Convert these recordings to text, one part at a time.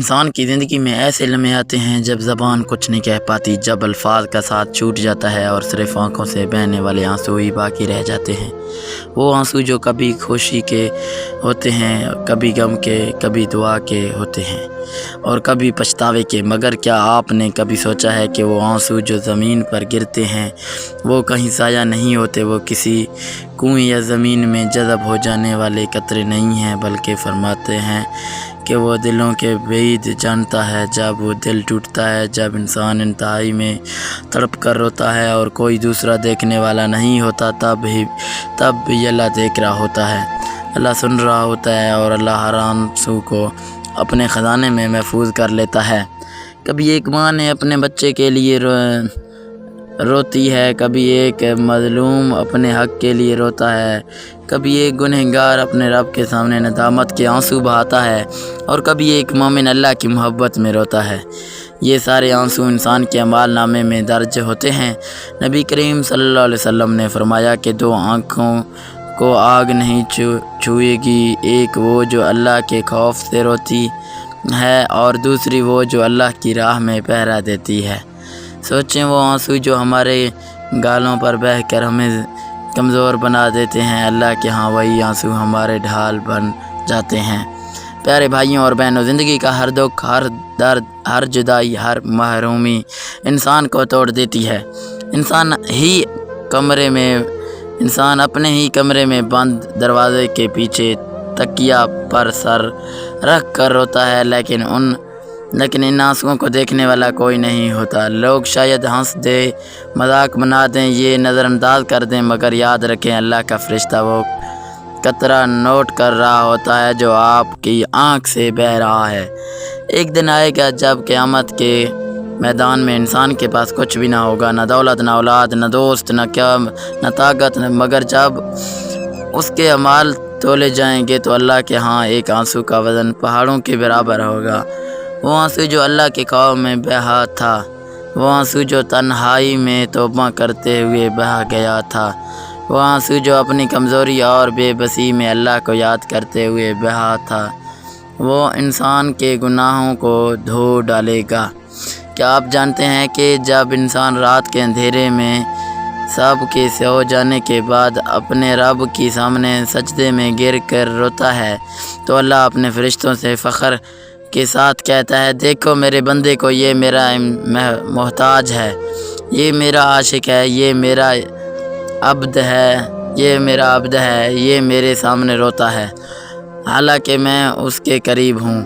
انسان کی زندگی میں ایسے لمحے آتے ہیں جب زبان کچھ نہیں کہہ پاتی، جب الفاظ کا ساتھ چھوٹ جاتا ہے اور صرف آنکھوں سے بہنے والے آنسو ہی باقی رہ جاتے ہیں۔ وہ آنسو جو کبھی خوشی کے ہوتے ہیں، کبھی غم کے، کبھی دعا کے ہوتے ہیں اور کبھی پچھتاوے کے۔ مگر کیا آپ نے کبھی سوچا ہے کہ وہ آنسو جو زمین پر گرتے ہیں وہ کہیں ضائع نہیں ہوتے؟ وہ کسی کنویں یا زمین میں جذب ہو جانے والے قطرے نہیں ہیں، بلکہ فرماتے ہیں کہ وہ دلوں کے بعید جانتا ہے۔ جب وہ دل ٹوٹتا ہے، جب انسان انتہائی میں تڑپ کر روتا ہے اور کوئی دوسرا دیکھنے والا نہیں ہوتا، تب بھی اللہ دیکھ رہا ہوتا ہے، اللہ سن رہا ہوتا ہے اور اللہ ہر آنسو کو اپنے خزانے میں محفوظ کر لیتا ہے۔ کبھی ایک ماں نے اپنے بچے کے لیے روتی ہے، کبھی ایک مظلوم اپنے حق کے لیے روتا ہے، کبھی ایک گنہگار اپنے رب کے سامنے ندامت کے آنسو بہاتا ہے اور کبھی ایک مومن اللہ کی محبت میں روتا ہے۔ یہ سارے آنسو انسان کے اعمال نامے میں درج ہوتے ہیں۔ نبی کریم صلی اللہ علیہ وسلم نے فرمایا کہ دو آنکھوں کو آگ نہیں چھوئے گی، ایک وہ جو اللہ کے خوف سے روتی ہے اور دوسری وہ جو اللہ کی راہ میں پہرا دیتی ہے۔ سوچیں، وہ آنسو جو ہمارے گالوں پر بہہ کر ہمیں کمزور بنا دیتے ہیں، اللہ کے ہاں وہی آنسو ہمارے ڈھال بن جاتے ہیں۔ پیارے بھائیوں اور بہنوں، زندگی کا ہر دکھ، ہر درد، ہر جدائی، ہر محرومی انسان کو توڑ دیتی ہے۔ انسان اپنے ہی کمرے میں بند دروازے کے پیچھے تکیہ پر سر رکھ کر روتا ہے، لیکن ان آنسوؤں کو دیکھنے والا کوئی نہیں ہوتا۔ لوگ شاید ہنس دے، مذاق بنا دیں، یہ نظر انداز کر دیں، مگر یاد رکھیں اللہ کا فرشتہ وہ قطرہ نوٹ کر رہا ہوتا ہے جو آپ کی آنکھ سے بہہ رہا ہے۔ ایک دن آئے گا جب قیامت کے میدان میں انسان کے پاس کچھ بھی نہ ہوگا، نہ دولت، نہ اولاد، نہ دوست، نہ طاقت، مگر جب اس کے اعمال تولے جائیں گے تو اللہ کے ہاں ایک آنسو کا وزن پہاڑوں کے برابر ہوگا۔ وہ آنسو جو اللہ کے خوف میں بہا تھا، وہ آنسو جو تنہائی میں توبہ کرتے ہوئے بہا گیا تھا، وہ آنسو جو اپنی کمزوری اور بے بسی میں اللہ کو یاد کرتے ہوئے بہا تھا، وہ انسان کے گناہوں کو دھو ڈالے گا۔ کیا آپ جانتے ہیں کہ جب انسان رات کے اندھیرے میں سب کے سو جانے کے بعد اپنے رب کے سامنے سجدے میں گر کر روتا ہے تو اللہ اپنے فرشتوں سے فخر کے ساتھ کہتا ہے، دیکھو میرے بندے کو، یہ میرا محتاج ہے، یہ میرا عاشق ہے، یہ میرا عبد ہے، یہ میرے سامنے روتا ہے، حالانکہ میں اس کے قریب ہوں،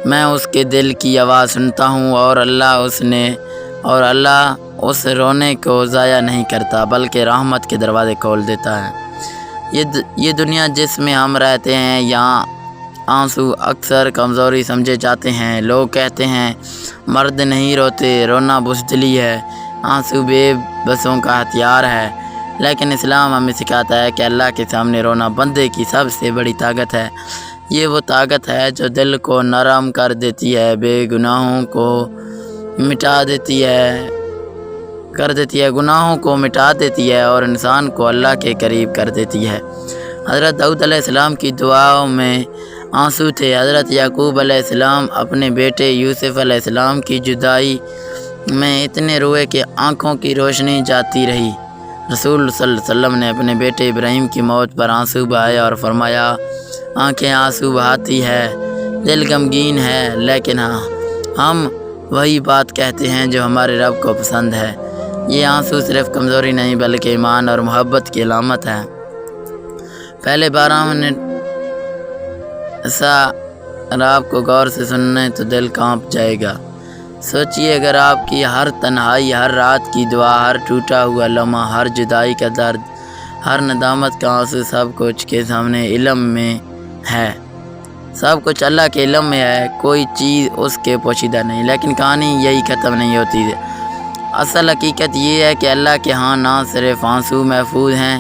میں اس کے دل کی آواز سنتا ہوں اور اللہ اس رونے کو ضائع نہیں کرتا بلکہ رحمت کے دروازے کھول دیتا ہے۔ یہ دنیا جس میں ہم رہتے ہیں، یہاں آنسو اکثر کمزوری سمجھے جاتے ہیں۔ لوگ کہتے ہیں مرد نہیں روتے، رونا بزدلی ہے، آنسو بے بسوں کا ہتھیار ہے، لیکن اسلام ہمیں سکھاتا ہے کہ اللہ کے سامنے رونا بندے کی سب سے بڑی طاقت ہے۔ یہ وہ طاقت ہے جو دل کو نرم کر دیتی ہے، بے گناہوں کو مٹا دیتی ہے اور انسان کو اللہ کے قریب کر دیتی ہے۔ حضرت داؤد علیہ السلام کی دعاؤں میں آنسو تھے۔ حضرت یعقوب علیہ السلام اپنے بیٹے یوسف علیہ السلام کی جدائی میں اتنے روئے کہ آنکھوں کی روشنی جاتی رہی۔ رسول صلی اللہ علیہ وسلم نے اپنے بیٹے ابراہیم کی موت پر آنسو بہائے اور فرمایا، آنکھیں آنسو بہاتی ہے، دل غمگین ہے، لیکن ہم وہی بات کہتے ہیں جو ہمارے رب کو پسند ہے۔ یہ آنسو صرف کمزوری نہیں بلکہ ایمان اور محبت کی علامت ہے۔ پہلے 12 منٹ آپ کو غور سے سننے تو دل کانپ جائے گا۔ سوچئے، اگر آپ کی ہر تنہائی، ہر رات کی دعا، ہر ٹوٹا ہوا لمحہ، ہر جدائی کا درد، ہر ندامت کا آنسو، سب کچھ کے سامنے علم میں ہے، سب کچھ اللہ کے علم میں ہے، کوئی چیز اس کے پوشیدہ نہیں، لیکن کہانی یہی ختم نہیں ہوتی۔ اصل حقیقت یہ ہے کہ اللہ کے ہاں نہ صرف آنسو محفوظ ہیں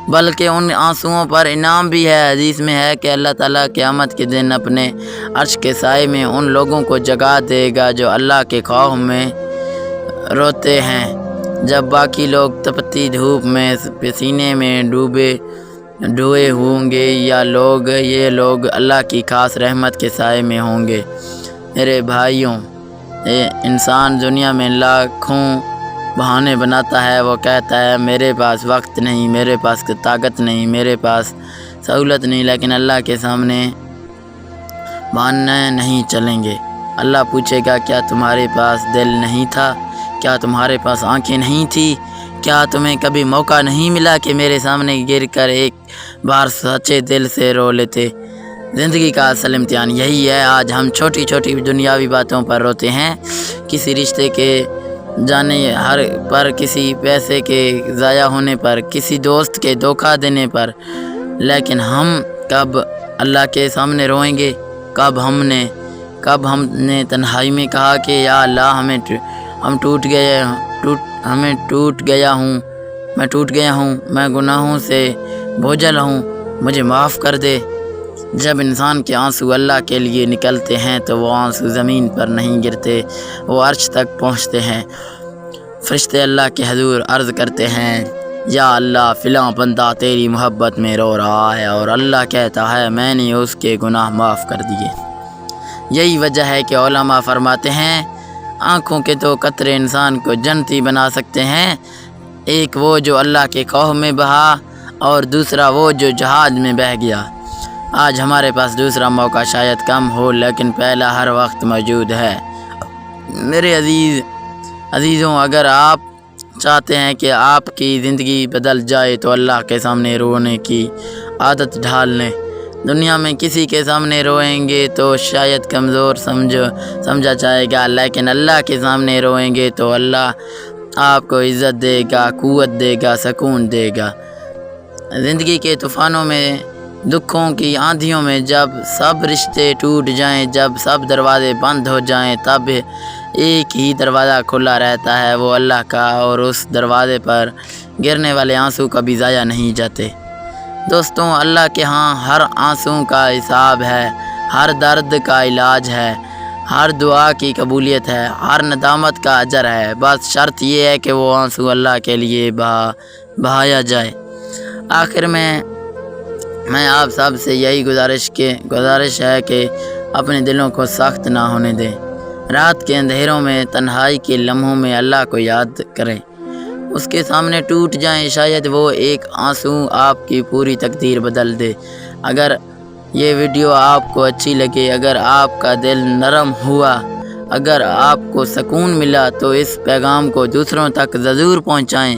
بلکہ ان آنسوؤں پر انعام بھی ہے۔ حدیث میں ہے کہ اللہ تعالیٰ قیامت کے دن اپنے عرش کے سائے میں ان لوگوں کو جگا دے گا جو اللہ کے خوف میں روتے ہیں، جب باقی لوگ تپتی دھوپ میں پسینے میں ڈوبے ہوں گے، یہ لوگ اللہ کی خاص رحمت کے سائے میں ہوں گے۔ میرے بھائیوں، انسان دنیا میں لاکھوں بہانے بناتا ہے۔ وہ کہتا ہے میرے پاس وقت نہیں، میرے پاس طاقت نہیں، میرے پاس سہولت نہیں، لیکن اللہ کے سامنے بہانے نہیں چلیں گے۔ اللہ پوچھے گا کیا تمہارے پاس دل نہیں تھا؟ کیا تمہارے پاس آنکھیں نہیں تھی؟ کیا تمہیں کبھی موقع نہیں ملا کہ میرے سامنے گر کر ایک بار سچے دل سے رو لیتے؟ زندگی کا اصل امتحان یہی ہے۔ آج ہم چھوٹی چھوٹی دنیاوی باتوں پر روتے ہیں، کسی رشتے کے جانے پر، کسی پیسے کے ضائع ہونے پر، کسی دوست کے دھوکہ دینے پر، لیکن ہم کب اللہ کے سامنے روئیں گے؟ کب ہم نے تنہائی میں کہا کہ یا اللہ میں ٹوٹ گیا ہوں، میں گناہوں سے بوجھل ہوں، مجھے معاف کر دے۔ جب انسان کے آنسو اللہ کے لیے نکلتے ہیں تو وہ آنسو زمین پر نہیں گرتے، وہ عرش تک پہنچتے ہیں۔ فرشتے اللہ کے حضور عرض کرتے ہیں یا اللہ فلاں بندہ تیری محبت میں رو رہا ہے، اور اللہ کہتا ہے میں نے اس کے گناہ معاف کر دیے۔ یہی وجہ ہے کہ علماء فرماتے ہیں آنکھوں کے دو قطرے انسان کو جنتی بنا سکتے ہیں، ایک وہ جو اللہ کے کوہ میں بہا اور دوسرا وہ جو جہاد میں بہہ گیا۔ آج ہمارے پاس دوسرا موقع شاید کم ہو، لیکن پہلا ہر وقت موجود ہے۔ میرے عزیزوں، اگر آپ چاہتے ہیں کہ آپ کی زندگی بدل جائے تو اللہ کے سامنے رونے کی عادت ڈھال لیں۔ دنیا میں کسی کے سامنے روئیں گے تو شاید کمزور سمجھا جائے گا، لیکن اللہ کے سامنے روئیں گے تو اللہ آپ کو عزت دے گا، قوت دے گا، سکون دے گا۔ زندگی کے طوفانوں میں، دکھوں کی آندھیوں میں جب سب رشتے ٹوٹ جائیں، جب سب دروازے بند ہو جائیں، تب ایک ہی دروازہ کھلا رہتا ہے، وہ اللہ کا، اور اس دروازے پر گرنے والے آنسو کبھی ضائع نہیں جاتے۔ دوستوں، اللہ کے ہاں ہر آنسو کا حساب ہے، ہر درد کا علاج ہے، ہر دعا کی قبولیت ہے، ہر ندامت کا اجر ہے۔ بس شرط یہ ہے کہ وہ آنسو اللہ کے لیے بہایا جائے۔ آخر میں آپ سب سے یہی گزارش ہے کہ اپنے دلوں کو سخت نہ ہونے دیں۔ رات کے اندھیروں میں، تنہائی کے لمحوں میں اللہ کو یاد کریں، اس کے سامنے ٹوٹ جائیں، شاید وہ ایک آنسو آپ کی پوری تقدیر بدل دے۔ اگر یہ ویڈیو آپ کو اچھی لگے، اگر آپ کا دل نرم ہوا، اگر آپ کو سکون ملا تو اس پیغام کو دوسروں تک ضرور پہنچائیں۔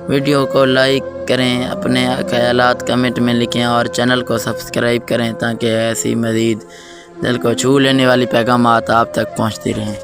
ویڈیو کو لائک کریں، اپنے خیالات کمنٹ میں لکھیں اور چینل کو سبسکرائب کریں تاکہ ایسی مزید دل کو چھو لینے والی پیغامات آپ تک پہنچتی رہیں۔